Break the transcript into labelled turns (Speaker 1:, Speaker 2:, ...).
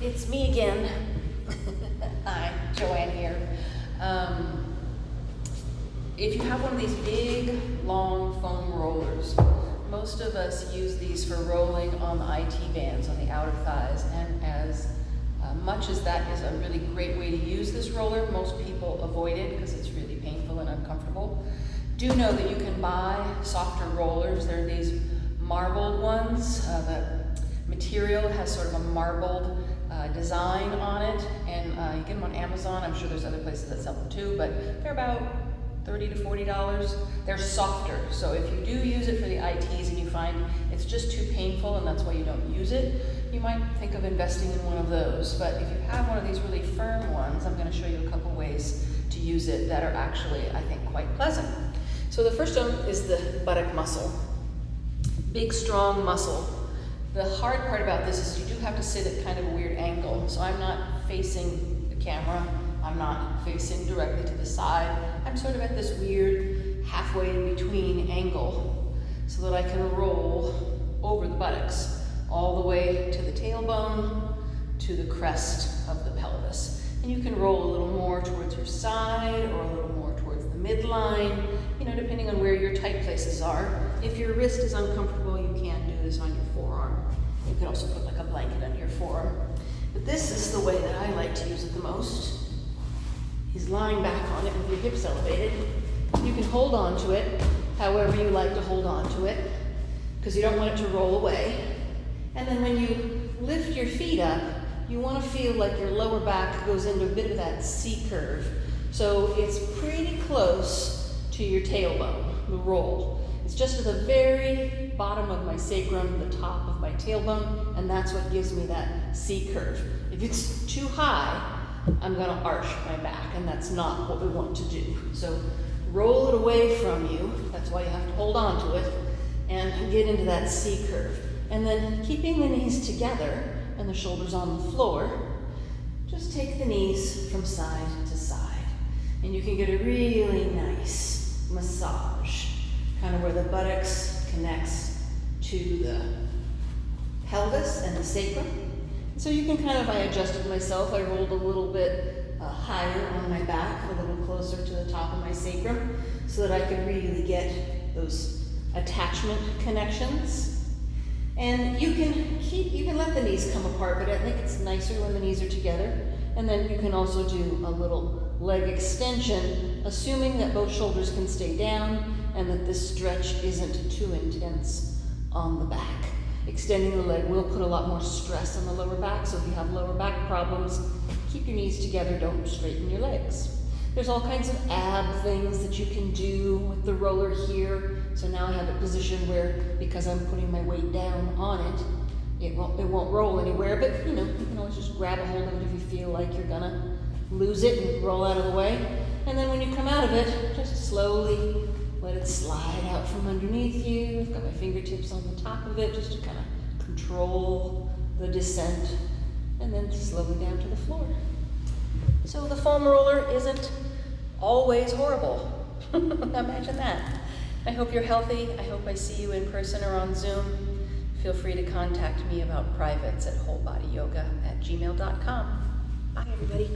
Speaker 1: It's me again. Hi, Joanne here. If you have one of these big, long foam rollers, most of us use these for rolling on the IT bands, on the outer thighs, and as much as that is a really great way to use this roller, most people avoid it because it's really painful and uncomfortable. Do know that you can buy softer rollers. There are these marbled ones. The material has sort of a marbled design on it, and you get them on Amazon. I'm sure there's other places that sell them too, but they're about $30 to $40. They're softer, so if you do use it for the ITs and you find it's just too painful and that's why you don't use it, you might think of investing in one of those. But if you have one of these really firm ones, I'm going to show you a couple ways to use it that are actually, I think, quite pleasant. So the first one is the buttock muscle. Big, strong muscle. The hard part about this is you do have to sit at kind of a weird angle. So I'm not facing the camera. I'm not facing directly to the side. I'm sort of at this weird halfway in between angle so that I can roll over the buttocks all the way to the tailbone, to the crest of the pelvis. And you can roll a little more towards your side or a little more towards the midline, depending on where your tight places are. If your wrist is uncomfortable, you can do this on your forearm. You can also put like a blanket under your forearm. But this is the way that I like to use it the most, is lying back on it with your hips elevated. You can hold on to it however you like to hold on to it, because you don't want it to roll away. And then when you lift your feet up, you want to feel like your lower back goes into a bit of that C curve. So it's pretty close to your tailbone, the roll. It's just at the very bottom of my sacrum, the top of my tailbone, and that's what gives me that C curve. If it's too high, I'm going to arch my back, and that's not what we want to do. So roll it away from you. That's why you have to hold on to it and get into that C curve. And then keeping the knees together and the shoulders on the floor, just take the knees from side to side. And you can get a really nice massage, kind of where the buttocks connects to the pelvis and the sacrum. So you can I adjusted myself. I rolled a little bit higher on my back, a little closer to the top of my sacrum, so that I could really get those attachment connections. And you can let the knees come apart, but I think it's nicer when the knees are together. And then you can also do a little leg extension, assuming that both shoulders can stay down and that this stretch isn't too intense on the back. Extending the leg will put a lot more stress on the lower back, so if you have lower back problems, keep your knees together, don't straighten your legs. There's all kinds of ab things that you can do with the roller here. So now I have a position where, because I'm putting my weight down on it, it won't roll anywhere, but you can always just grab a hold of it if you feel like you're gonna lose it and roll out of the way. And then when you come out of it, just slowly let it slide out from underneath you. I've got my fingertips on the top of it just to kind of control the descent, and then slowly down to the floor. So the foam roller isn't always horrible. Imagine that. I hope you're healthy. I hope I see you in person or on Zoom. Feel free to contact me about privates at wholebodyyoga@gmail.com. Bye, everybody.